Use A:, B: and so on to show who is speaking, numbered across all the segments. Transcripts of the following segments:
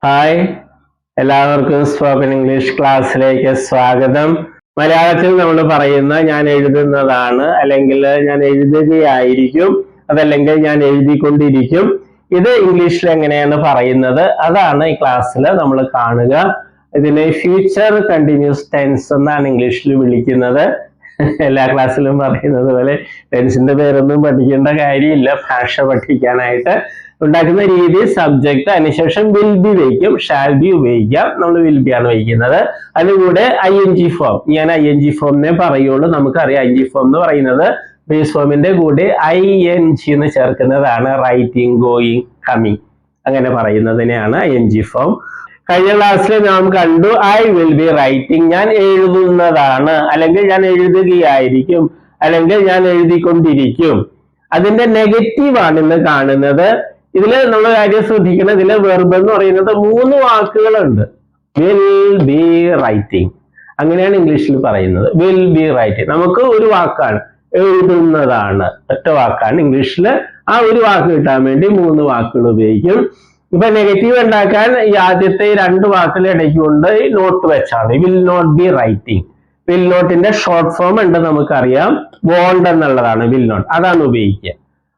A: Hi, എല്ലാവർക്കും spoken English ക്ലാസ്സിലേക്ക് സ്വാഗതം. മലയാളത്തിൽ നമ്മൾ പറയുന്ന ഞാൻ എഴുതുന്നതാണ്, അല്ലെങ്കിൽ ഞാൻ എഴുതുകയായിരിക്കും, അതല്ലെങ്കിൽ ഞാൻ എഴുതിക്കൊണ്ടിരിക്കും. ഇത് ഇംഗ്ലീഷിൽ എങ്ങനെയാണ് പറയുന്നത് അതാണ് ഈ ക്ലാസ്സിൽ നമ്മൾ കാണുക. ഇതിനെ ഫ്യൂച്ചർ കണ്ടിന്യൂസ് ടെൻസ് എന്നാണ് ഇംഗ്ലീഷിൽ വിളിക്കുന്നത്. എല്ലാ ക്ലാസ്സിലും പറയുന്നത് പോലെ ടെൻസിന്റെ പേരൊന്നും പഠിക്കേണ്ട കാര്യമില്ല. ഭാഷ പഠിക്കാനായിട്ട് ഉണ്ടാക്കുന്ന രീതി സബ്ജക്ട്, അതിനുശേഷം വിൽ ബി വയ്ക്കും, ഷാൽ ബി ഉപയോഗിക്കാം. നമ്മൾ വിൽ ബി ആണ് വയ്ക്കുന്നത്. അതിലൂടെ ING ഫോം, ഞാൻ ING ഫോമിനെ പറയുള്ളൂ. നമുക്കറിയാം ING ഫോം എന്ന് പറയുന്നത് ബേസ് ഫോമിന്റെ കൂടെ ING എന്ന് ചേർക്കുന്നതാണ്. റൈറ്റിംഗ്, ഗോയിങ്, കമ്മിങ്, അങ്ങനെ പറയുന്നതിനെയാണ് ING ഫോം. കഴിഞ്ഞ ക്ലാസ്സിൽ നാം കണ്ടു ഐ വിൽ ബി റൈറ്റിംഗ്, ഞാൻ എഴുതുന്നതാണ്, അല്ലെങ്കിൽ ഞാൻ എഴുതുകയായിരിക്കും, അല്ലെങ്കിൽ ഞാൻ എഴുതിക്കൊണ്ടിരിക്കും. അതിന്റെ നെഗറ്റീവ് ആണ് ഇന്ന് കാണുന്നത്. ഇതില് നമ്മൾ കാര്യം ശ്രദ്ധിക്കണം. ഇതിലെ വെർബ് എന്ന് പറയുന്നത് 3 വാക്കുകളുണ്ട്. വിൽ ബി റൈറ്റിംഗ്, അങ്ങനെയാണ് ഇംഗ്ലീഷിൽ പറയുന്നത്. വിൽ ബി റൈറ്റിംഗ് നമുക്ക് ഒരു വാക്കാണ്, എഴുതുന്നതാണ്, ഒറ്റ വാക്കാണ്. ഇംഗ്ലീഷിൽ ആ ഒരു വാക്ക് കിട്ടാൻ വേണ്ടി 3 വാക്കുകൾ ഉപയോഗിക്കും. ഇപ്പൊ നെഗറ്റീവ് ഉണ്ടാക്കാൻ ഈ ആദ്യത്തെ 2 വാക്കുകൾ ഇടയ്ക്കൊണ്ട് നോട്ട് വെച്ചാണ്. Will not be writing. Will നോട്ടിന്റെ ഷോർട്ട് ഫോം ഉണ്ട്, നമുക്കറിയാം. വോണ്ട് എന്നുള്ളതാണ് വിൽ നോട്ട്, അതാണ് ഉപയോഗിക്കുക.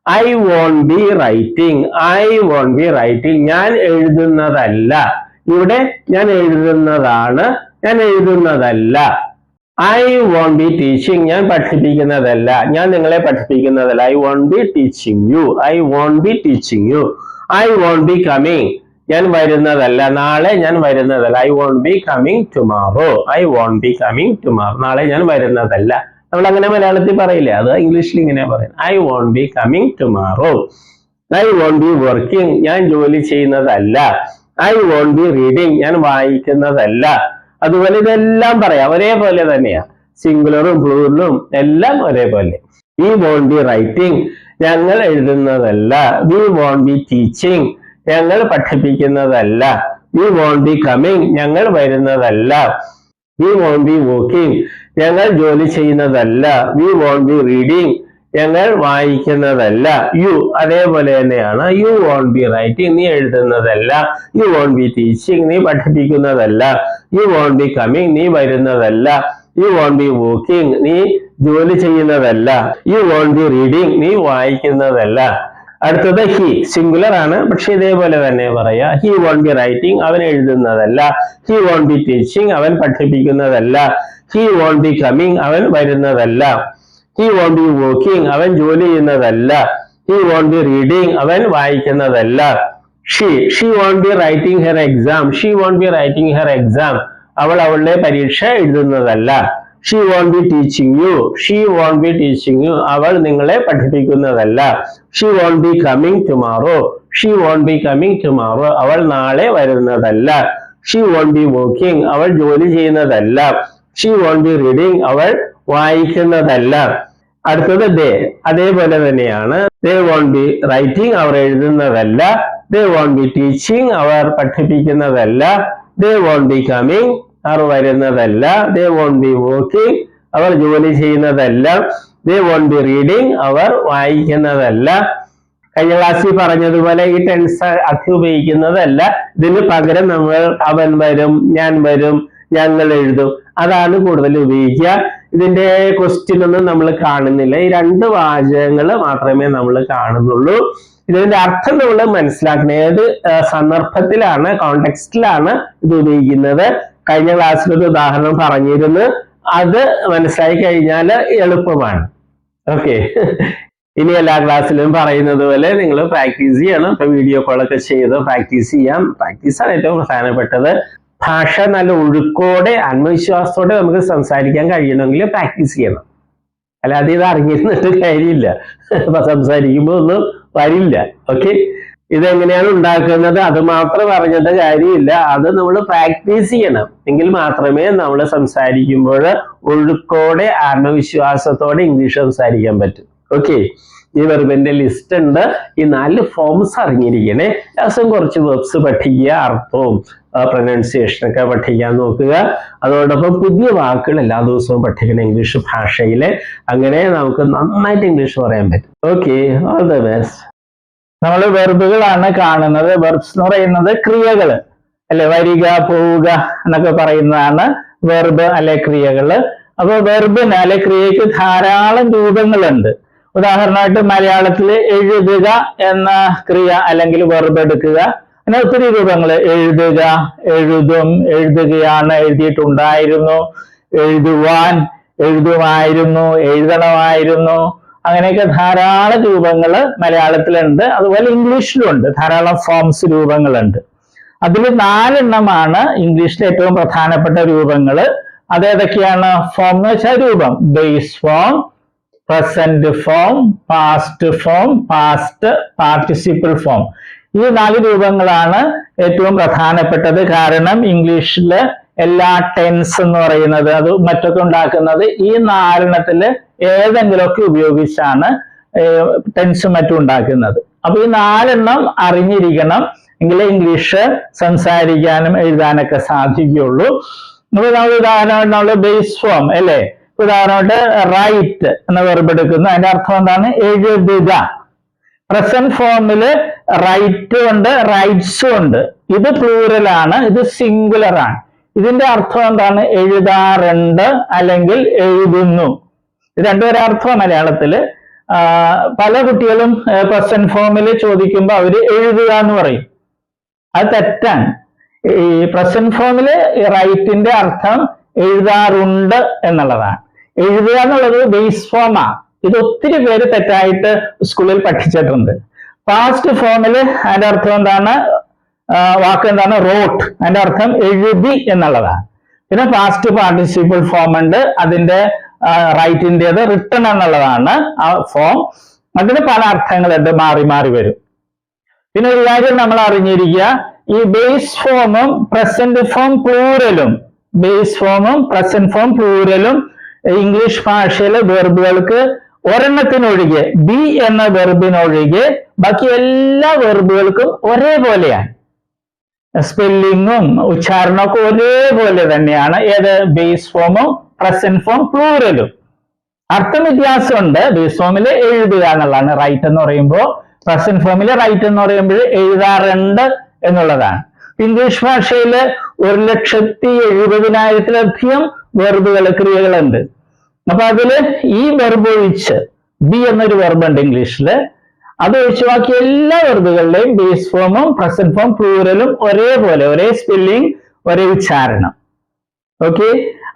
A: I won't be writing, I won't be writing, ഞാൻ എഴുതുന്നതല്ല. ഇവിടെ ഞാൻ എഴുതുന്നതാണ്, ഞാൻ എഴുതുന്നതല്ല. ഐ വോണ്ട് ബി ടീച്ചിങ്, ഞാൻ പഠിപ്പിക്കുന്നതല്ല, ഞാൻ നിങ്ങളെ പഠിപ്പിക്കുന്നതല്ല. I won't be teaching you, I won't be teaching you. I won't be coming, ഞാൻ വരുന്നതല്ല, നാളെ ഞാൻ വരുന്നതല്ല. I won't be coming tomorrow, I won't be coming tomorrow, നാളെ ഞാൻ വരുന്നതല്ല. നമ്മൾ അങ്ങനെ മലയാളത്തിൽ പറയില്ലേ, അത് ഇംഗ്ലീഷിൽ ഇങ്ങനെ പറയും. I won't be coming tomorrow. I won't be working, ഞാൻ ജോലി ചെയ്യുന്നതല്ല. ഐ വോണ്ട് ബി റീഡിങ്, ഞാൻ വായിക്കുന്നതല്ല. അതുപോലെ ഇതെല്ലാം പറയാം, ഒരേപോലെ തന്നെയാ. സിംഗുലറും പ്ലൂറലും എല്ലാം ഒരേപോലെ. വി വോണ്ട് ബി റൈറ്റിംഗ്, ഞങ്ങൾ എഴുതുന്നതല്ല. വി വോണ്ട് ബി ടീച്ചിങ്, ഞങ്ങൾ പഠിപ്പിക്കുന്നതല്ല. വി വോണ്ട് ബി കമ്മിങ്, ഞങ്ങൾ വരുന്നതല്ല. വി വോണ്ട് ബി വർക്കിംഗ്, ഞങ്ങൾ ജോലി ചെയ്യുന്നതല്ല. വി വോണ്ട് ബി റീഡിങ്, ഞങ്ങൾ വായിക്കുന്നതല്ല. യു അതേപോലെ തന്നെയാണ്. യു വോണ്ട് ബി റൈറ്റിംഗ്, നീ എഴുതുന്നതല്ല. യു വോണ്ട് ബി ടീച്ചിങ്, നീ പഠിപ്പിക്കുന്നതല്ല. യു വോണ്ട് ബി കമ്മിങ്, നീ വരുന്നതല്ല. യു വോണ്ട് ബി വർക്കിംഗ്, നീ ജോലി ചെയ്യുന്നതല്ല. യു വോണ്ട് ബി റീഡിങ്, നീ വായിക്കുന്നതല്ല. അടുത്തത് ഹി, സിംഗുലർ ആണ്, പക്ഷെ ഇതേപോലെ തന്നെ പറയാ. ഹി വോണ്ട് ബി റൈറ്റിംഗ്, അവൻ എഴുതുന്നതല്ല. ഹി വോണ്ട് ബി ടീച്ചിങ്, അവൻ പഠിപ്പിക്കുന്നതല്ല. ഹി വോണ്ട് ബി കമ്മിങ്, അവൻ വരുന്നതല്ല. ഹി വോണ്ട് ബി വർക്കിംഗ്, അവൻ ജോലി ചെയ്യുന്നതല്ല. ഹി വോണ്ട് ബി റീഡിംഗ്, അവൻ വായിക്കുന്നതല്ല. She won't be writing her exam, she won't be writing her exam, അവൾ അവളുടെ പരീക്ഷ എഴുതുന്നതല്ല. She won't be teaching you, she won't be teaching you, അവൾ നിങ്ങളെ പഠിപ്പിക്കുന്നതല്ല. She won't be coming tomorrow, she won't be coming tomorrow, അവൾ നാളെ വരുന്നതല്ല. ഷി വോണ്ട് ബി വർക്കിംഗ്, അവൾ ജോലി ചെയ്യുന്നതല്ല. ഷി വോണ്ട് ബി റീഡിംഗ്, അവൾ വായിക്കുന്നതല്ല. അടുത്തത് ദേ, അതേപോലെ തന്നെയാണ്. ദേ വോണ്ട് ബി റൈറ്റിംഗ്, അവർ എഴുതുന്നതല്ല. ദേ വോണ്ട് ബി ടീച്ചിങ്, അവർ പഠിപ്പിക്കുന്നതല്ല. ദേ വോണ്ട് ബി കമ്മിങ്, അവർ വരുന്നതല്ല. ദേ വോണ്ട് ബി വർക്കിംഗ്, അവർ ജോലി ചെയ്യുന്നതല്ല. ദേ വോണ്ട് ബി റീഡിംഗ്, അവർ വായിക്കുന്നതല്ല. കഴിഞ്ഞ ക്ലാസ്സിൽ പറഞ്ഞതുപോലെ ഈ ടെൻസ് അധികം ഉപയോഗിക്കുന്നതല്ല. ഇതിന് പകരം നമ്മൾ അവൻ വരും, ഞാൻ വരും, ഞങ്ങൾ എഴുതും, അതാണ് കൂടുതൽ ഉപയോഗിക്കുക. ഇതിന്റെ ക്വസ്റ്റ്യൻ ഒന്നും നമ്മൾ കാണുന്നില്ല. ഈ 2 വാചകങ്ങൾ മാത്രമേ നമ്മൾ കാണുന്നുള്ളൂ. ഇതിന്റെ അർത്ഥം നമ്മൾ മനസ്സിലാക്കണം. ഏത് സന്ദർഭത്തിലാണ്, കോണ്ടെക്സ്റ്റിലാണ് ഇത് ഉപയോഗിക്കുന്നത്. കഴിഞ്ഞ ക്ലാസ്സിൽ ഒരു ഉദാഹരണം പറഞ്ഞിരുന്നു, അത് മനസ്സിലാക്കി കഴിഞ്ഞാൽ എളുപ്പമാണ്. ഓക്കെ, ഇനി എല്ലാ ക്ലാസ്സിലും പറയുന്നത് പോലെ നിങ്ങൾ പ്രാക്ടീസ് ചെയ്യണം. ഇപ്പൊ വീഡിയോ കോളൊക്കെ ചെയ്ത് പ്രാക്ടീസ് ചെയ്യാം. പ്രാക്ടീസാണ് ഏറ്റവും പ്രധാനപ്പെട്ടത്. ഭാഷ നല്ല ഒഴുക്കോടെ ആത്മവിശ്വാസത്തോടെ നമുക്ക് സംസാരിക്കാൻ കഴിയണമെങ്കിൽ പ്രാക്ടീസ് ചെയ്യണം. അല്ലാതെ ഇത് അറിഞ്ഞിരുന്നിട്ട് കാര്യമില്ല, അപ്പൊ സംസാരിക്കുമ്പോൾ ഒന്നും വരില്ല. ഓക്കെ, ഇതെങ്ങനെയാണ് ഉണ്ടാക്കുന്നത് അത് മാത്രം അറിഞ്ഞിട്ട് കാര്യമില്ല. അത് നമ്മൾ പ്രാക്ടീസ് ചെയ്യണം. എങ്കിൽ മാത്രമേ നമ്മൾ സംസാരിക്കുമ്പോൾ ഒഴുക്കോടെ ആത്മവിശ്വാസത്തോടെ ഇംഗ്ലീഷ് സംസാരിക്കാൻ പറ്റും. ഓക്കെ, ഈ വെർബിന്റെ ലിസ്റ്റ് ഉണ്ട്. ഈ 4 ഫോംസ് അറിഞ്ഞിരിക്കണേ. ദിവസം കുറച്ച് വെർബ്സ് പഠിക്കുക, അർത്ഥവും പ്രൊനൗൺസിയേഷൻ ഒക്കെ പഠിക്കാൻ നോക്കുക. അതോടൊപ്പം പുതിയ വാക്കുകൾ എല്ലാ ദിവസവും പഠിക്കണം ഇംഗ്ലീഷ് ഭാഷയിലെ. അങ്ങനെ നമുക്ക് നന്നായിട്ട് ഇംഗ്ലീഷ് പറയാൻ പറ്റും. Okay, all the best.
B: നമ്മൾ വെർബുകളാണ് കാണുന്നത്. വെർബ്സ് എന്ന് പറയുന്നത് ക്രിയകള്. അല്ലെ, വരിക, പോവുക എന്നൊക്കെ പറയുന്നതാണ് വെർബ് അല്ലെ ക്രിയകള്. അപ്പൊ വെർബിന് അല്ലെ ക്രിയക്ക് ധാരാളം രൂപങ്ങളുണ്ട്. ഉദാഹരണമായിട്ട് മലയാളത്തിൽ എഴുതുക എന്ന ക്രിയ അല്ലെങ്കിൽ വെർബ് എടുക്കുക, അങ്ങനെ ഒത്തിരി രൂപങ്ങൾ. എഴുതുക, എഴുതും, എഴുതുകയാണ്, എഴുതിയിട്ടുണ്ടായിരുന്നു, എഴുതുവാൻ, എഴുതുമായിരുന്നു, എഴുതണമായിരുന്നു, അങ്ങനെയൊക്കെ ധാരാളം രൂപങ്ങൾ മലയാളത്തിലുണ്ട്. അതുപോലെ ഇംഗ്ലീഷിലുണ്ട് ധാരാളം ഫോംസ്, രൂപങ്ങളുണ്ട്. അതിൽ 4 എണ്ണമാണ് ഇംഗ്ലീഷിലെ ഏറ്റവും പ്രധാനപ്പെട്ട രൂപങ്ങൾ. അതേതൊക്കെയാണ്? ഫോം എന്ന് വെച്ചാൽ രൂപം. Base form, present form, past form, past participle form. ഈ 4 രൂപങ്ങളാണ് ഏറ്റവും പ്രധാനപ്പെട്ടത്. കാരണം ഇംഗ്ലീഷില് എല്ലാ ടെൻസ് എന്ന് പറയുന്നത് അത് മറ്റൊക്കെ ഉണ്ടാക്കുന്നത് ഈ 4 എണ്ണത്തില് ഏതെങ്കിലുമൊക്കെ ഉപയോഗിച്ചാണ് ടെൻസും മറ്റും ഉണ്ടാക്കുന്നത്. അപ്പൊ ഈ 4 എണ്ണം അറിഞ്ഞിരിക്കണം, എങ്കിലേ ഇംഗ്ലീഷ് സംസാരിക്കാനും എഴുതാനൊക്കെ സാധിക്കുകയുള്ളൂ. അപ്പൊ നമ്മൾ ഉദാഹരണമായിട്ട് ബേസ് ഫോം അല്ലെ, ഉദാഹരണമായിട്ട് റൈറ്റ് എന്ന വെർബ് എടുക്കുന്നു. അതിന്റെ അർത്ഥം എന്താണ്? എഴുതുക. പ്രസന്റ് ഫോമില് റൈറ്റും ഉണ്ട്, റൈറ്റ്സും ഉണ്ട്. ഇത് പ്ലൂറലാണ്, ഇത് സിംഗുലർ ആണ്. ഇതിന്റെ അർത്ഥം എന്താണ്? എഴുതാറുണ്ട് അല്ലെങ്കിൽ എഴുതുന്നു. ഇത് രണ്ടുപേരെ അർത്ഥം മലയാളത്തില്. പല കുട്ടികളും പ്രസന്റ് ഫോമിൽ ചോദിക്കുമ്പോൾ അവര് എഴുതുക എന്ന് പറയും. അത് തെറ്റാണ്. ഈ പ്രസന്റ് ഫോമില് റൈറ്റിന്റെ അർത്ഥം എഴുതാറുണ്ട് എന്നുള്ളതാണ്. എഴുതുക എന്നുള്ളത് ബേസ് ഫോമാ. ഇത് ഒത്തിരി പേര് തെറ്റായിട്ട് സ്കൂളിൽ പഠിച്ചിട്ടുണ്ട്. പാസ്റ്റ് ഫോമില് അതിന്റെ അർത്ഥം എന്താണ്? വാക്ക് എന്താണ്? റോട്ട്. അതിന്റെ അർത്ഥം എഴുതി എന്നുള്ളതാണ്. പിന്നെ പാസ്റ്റ് പാർട്ടിസിപ്പിൾ ഫോം ഉണ്ട്, അതിന്റെ റൈറ്റിൻ്റെത് റിട്ടൺ എന്നുള്ളതാണ് ആ ഫോം. അതിന് പല അർത്ഥങ്ങളുണ്ട്, മാറി മാറി വരും. പിന്നെ ഒരു കാര്യം നമ്മൾ അറിഞ്ഞിരിക്കുക, ഈ ബേസ് ഫോമും പ്രസന്റ് ഫോം പ്ലൂറലും, ബേസ് ഫോമും പ്രസന്റ് ഫോം പ്ലൂറലും ഇംഗ്ലീഷ് ഭാഷയിലെ വെർബുകൾക്ക് ഒരെണ്ണത്തിനൊഴികെ, ബി എന്ന വെർബിനൊഴികെ ബാക്കി എല്ലാ വെർബുകൾക്കും ഒരേപോലെയാണ്. സ്പെല്ലിങ്ങും ഉച്ചാരണമൊക്കെ ഒരേപോലെ തന്നെയാണ്. ഏത്? ബേസ് ഫോമും പ്രസന്റ് ഫോം പ്ലൂറലും. അർത്ഥം വ്യത്യാസമുണ്ട്. ബേസ് ഫോമിൽ എഴുതുക എന്നുള്ളതാണ് റൈറ്റ് എന്ന് പറയുമ്പോൾ, പ്രസന്റ് ഫോമിൽ റൈറ്റ് എന്ന് പറയുമ്പോൾ എഴുതാറുണ്ട് എന്നുള്ളതാണ്. ഇംഗ്ലീഷ് ഭാഷയിൽ 1,70,70,000-ലധികം വെർബുകൾ, ക്രിയകളുണ്ട്. അപ്പൊ അതില് ഈ വെർബ് ഒഴിച്ച്, ബി എന്നൊരു വെർബ് ഉണ്ട് ഇംഗ്ലീഷില്, അത് ഒഴിച്ച് ബാക്കി എല്ലാ വെർബുകളുടെയും ബേസ് ഫോമും പ്രസന്റ് ഫോം പ്ലൂറലും ഒരേപോലെ, ഒരേ സ്പെല്ലിംഗ്, ഒരേ ഉച്ചാരണം. ഓക്കെ,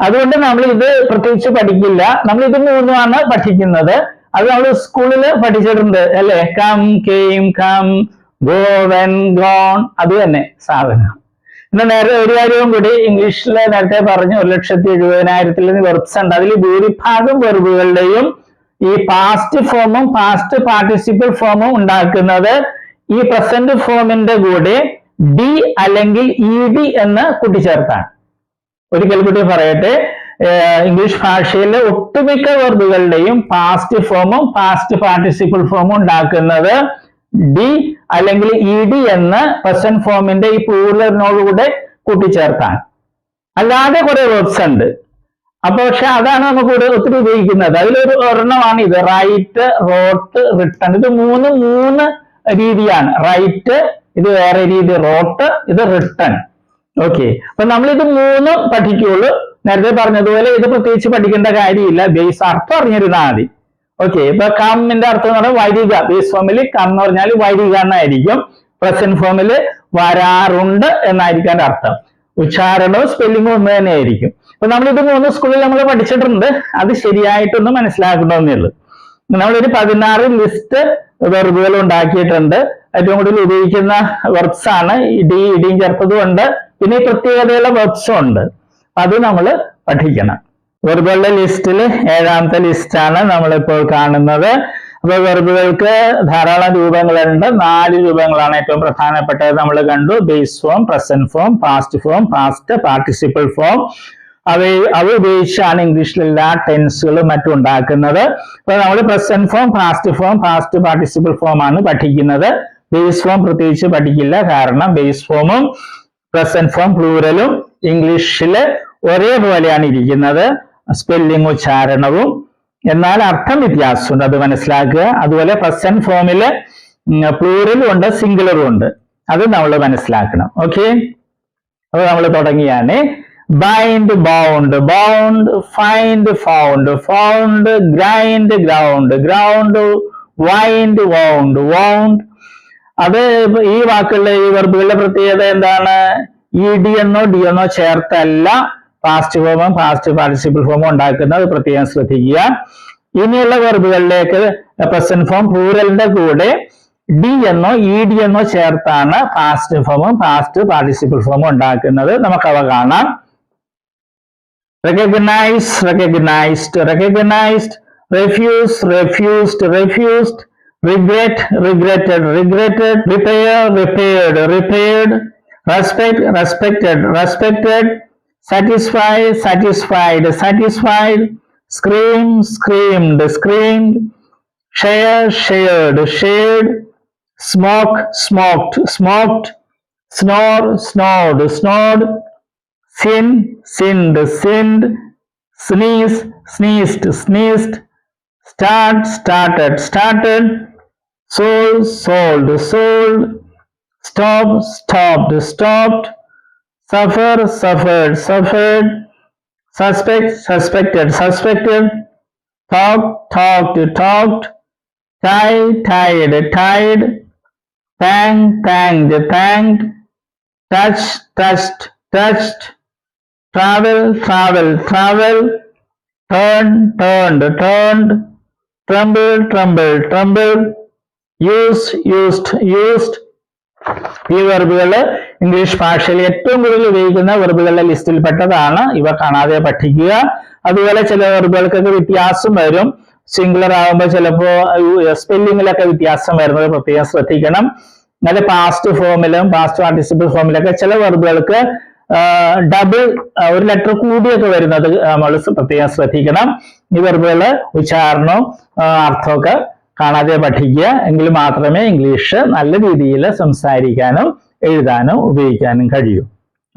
B: അതുകൊണ്ട് നമ്മൾ ഇത് പ്രത്യേകിച്ച് പഠിക്കില്ല. നമ്മൾ ഇത് 3 പഠിക്കുന്നത്. അത് നമ്മൾ സ്കൂളിൽ പഠിച്ചിട്ടുണ്ട് അല്ലെ. Come, came, come, go, went, gone, അത് തന്നെ സാധനം. പിന്നെ നേരത്തെ ഒരു കാര്യവും കൂടി, ഇംഗ്ലീഷിൽ നേരത്തെ പറഞ്ഞു 1,70,000 വെർബ്സ് ഉണ്ട്. അതിൽ ഭൂരിഭാഗം വെർബുകളുടെയും ഈ പാസ്റ്റ് ഫോമും പാസ്റ്റ് പാർട്ടിസിപ്പിൾ ഫോമും ഉണ്ടാക്കുന്നത് ഈ പ്രസന്റ് ഫോമിന്റെ കൂടെ ഡി അല്ലെങ്കിൽ ഇ ഡി എന്ന് കൂട്ടിച്ചേർത്താണ്. ഒരിക്കൽ കൂടി പറയട്ടെ, ഇംഗ്ലീഷ് ഭാഷയിലെ ഒട്ടുമിക്ക വെർബുകളുടെയും പാസ്റ്റ് ഫോമും പാസ്റ്റ് പാർട്ടിസിപ്പിൾ ഫോമും ഉണ്ടാക്കുന്നത് ഡി അല്ലെങ്കിൽ ഇ ഡി എന്ന് പ്രസന്റ് ഫോമിന്റെ ഈ പ്ലൂറലിനോടുകൂടെ കൂട്ടിച്ചേർത്താണ്. അല്ലാതെ കുറെ വെർബ്സ് ഉണ്ട്. അപ്പൊ പക്ഷെ അതാണ് നമുക്ക് ഒത്തിരി ഉപയോഗിക്കുന്നത്. അതിലൊരു ഒരെണ്ണമാണ് ഇത്, റൈറ്റ്, റോട്ട്, റിട്ടൺ. ഇത് മൂന്ന് രീതിയാണ്. റൈറ്റ് ഇത് വേറെ രീതി, റോട്ട് ഇത് റിട്ടൺ. ഓക്കെ, അപ്പൊ നമ്മൾ ഇത് 3 പഠിക്കുള്ളൂ. നേരത്തെ പറഞ്ഞതുപോലെ ഇത് പ്രത്യേകിച്ച് പഠിക്കേണ്ട കാര്യമില്ല, ബേസ് അർത്ഥം അറിഞ്ഞിരുന്നാൽ മതി. ഓക്കെ, ഇപ്പൊ കമ്മിന്റെ അർത്ഥം എന്ന് പറഞ്ഞാൽ വരിക. ബേസ് ഫോമിൽ കം എന്ന് പറഞ്ഞാൽ വരിക എന്നായിരിക്കും. പ്രസന്റ് ഫോമിൽ വരാറുണ്ട് എന്നായിരിക്കും അതിന്റെ അർത്ഥം. ഉച്ചാരണവും സ്പെല്ലിങ്ങും ഒന്ന് തന്നെ ആയിരിക്കും. അപ്പൊ നമ്മളിത് 3 സ്കൂളിൽ നമ്മൾ പഠിച്ചിട്ടുണ്ട്. അത് ശരിയായിട്ടൊന്ന് മനസ്സിലാക്കണമെന്നേ ഉള്ളൂ. നമ്മളൊരു 16 ലിസ്റ്റ് വെർബുകൾ ഉണ്ടാക്കിയിട്ടുണ്ട്. ഏറ്റവും കൂടുതൽ ഉപയോഗിക്കുന്ന വെർബ്സ് ആണ് ഡി, ഇടിയും ചേർത്തതും ഉണ്ട്. പിന്നെ പ്രത്യേകതയുള്ള വെർബ്സും ഉണ്ട്. അത് നമ്മൾ പഠിക്കണം. വെർബുകളുടെ ലിസ്റ്റിൽ 7ാമത്തെ ലിസ്റ്റാണ് നമ്മളിപ്പോൾ കാണുന്നത്. അപ്പൊ വെർബുകൾക്ക് ധാരാളം രൂപങ്ങളുണ്ട്. 4 രൂപങ്ങളാണ് ഏറ്റവും പ്രധാനപ്പെട്ടത് നമ്മൾ കണ്ടു. Base form, present form, past form, past participle form. അവ ഉപയോഗിച്ചാണ് ഇംഗ്ലീഷിൽ എല്ലാ ടെൻസുകളും മറ്റും ഉണ്ടാക്കുന്നത്. അപ്പൊ നമ്മൾ present form, past form, past participle form ആണ് പഠിക്കുന്നത്. ബേസ് ഫോം പ്രത്യേകിച്ച് പഠിക്കില്ല, കാരണം ബേസ് ഫോമും പ്രസന്റ് ഫോം പ്ലൂറലും ഇംഗ്ലീഷില് ഒരേപോലെയാണ് ഇരിക്കുന്നത്, സ്പെല്ലിംഗ് ഉച്ചാരണവും. എന്നാൽ അർത്ഥം വ്യത്യാസമുണ്ട്, അത് മനസ്സിലാക്കുക. അതുപോലെ പ്രസന്റ് ഫോമില് പ്ലൂറലും ഉണ്ട്, സിംഗുലറും ഉണ്ട്. അത് നമ്മൾ മനസ്സിലാക്കണം. ഓക്കെ, അപ്പൊ നമ്മൾ തുടങ്ങിയാണ്. Bind, bound, bound, find, found, found, grind, ground, ground, wind, wound, wound. അത് ഈ വാക്കുകളുടെ ഈ വെർബുകളുടെ പ്രത്യേകത എന്താണ്? ഇ എന്നോ ഡി എന്നോ ചേർത്തല്ല പാസ്റ്റ് ഫോമും പാസ്റ്റ് പാർട്ടിസിപ്പിൾ ഫോമും ഉണ്ടാക്കുന്നത്, പ്രത്യേകം ശ്രദ്ധിക്കുക. ഇനിയുള്ള വെർബുകളിലേക്ക് പ്രസന്റ് ഫോം പ്ലൂറലിന്റെ കൂടെ ഡി എന്നോ ഇ ഡി എന്നോ ചേർത്താണ് പാസ്റ്റ് ഫോമും പാസ്റ്റ് പാർട്ടിസിപ്പിൾ ഫോമും ഉണ്ടാക്കുന്നത്. നമുക്കവ കാണാം. recognize, recognized, recognized, refuse, refused, refused, regret, regretted, regretted, repair, repaired, repaired, respect, respected, respected, satisfy, satisfied, satisfied, scream, screamed, screamed, share, shared, shared, smoke, smoked, smoked, snore, snored, snored, sin, sinned, sinned, sneeze, sneezed, sneezed, start, started, started, sold, sold, sold, stop, stopped, stopped, suffer, suffered, suffered, suspect, suspected, suspected, talk, talked, talked, tie, tied, tied, thank, thanked, thanked, touch, touched, touched, travel, travel, travel, turn, turned, turned, tremble, tremble, tremble, use, used, used. ഈ വെർബുകള് English ഭാഷയിൽ ഏറ്റവും കൂടുതൽ ഉപയോഗിക്കുന്ന വെർബുകളുടെ ലിസ്റ്റിൽപ്പെട്ടതാണ്. ഇവ കാണാതെ പഠിക്കുക. അതുപോലെ ചില വെർബുകൾക്കൊക്കെ വ്യത്യാസം വരും. സിംഗുലർ ആകുമ്പോൾ ചിലപ്പോൾ സ്പെല്ലിങ്ങിലൊക്കെ വ്യത്യാസം വരുന്നത് പ്രത്യേകം ശ്രദ്ധിക്കണം. എന്നാൽ പാസ്റ്റ് ഫോമിലും പാസ്റ്റ് പാർട്ടിസിപ്പിൾ ഫോമിലൊക്കെ ചില വെർബുകൾക്ക് ഡബിൾ ഒരു ലെറ്റർ കൂടിയൊക്കെ വരുന്നത് നമ്മൾ പ്രത്യേകം ശ്രദ്ധിക്കണം. ഈ വെർബുകള് ഉച്ചാരണവും അർത്ഥമൊക്കെ കാണാതെ പഠിക്കുക. എങ്കിൽ മാത്രമേ ഇംഗ്ലീഷ് നല്ല രീതിയിൽ സംസാരിക്കാനും എഴുതാനും ഉപയോഗിക്കാനും കഴിയൂ.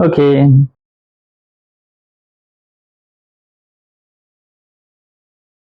B: ഓക്കെ.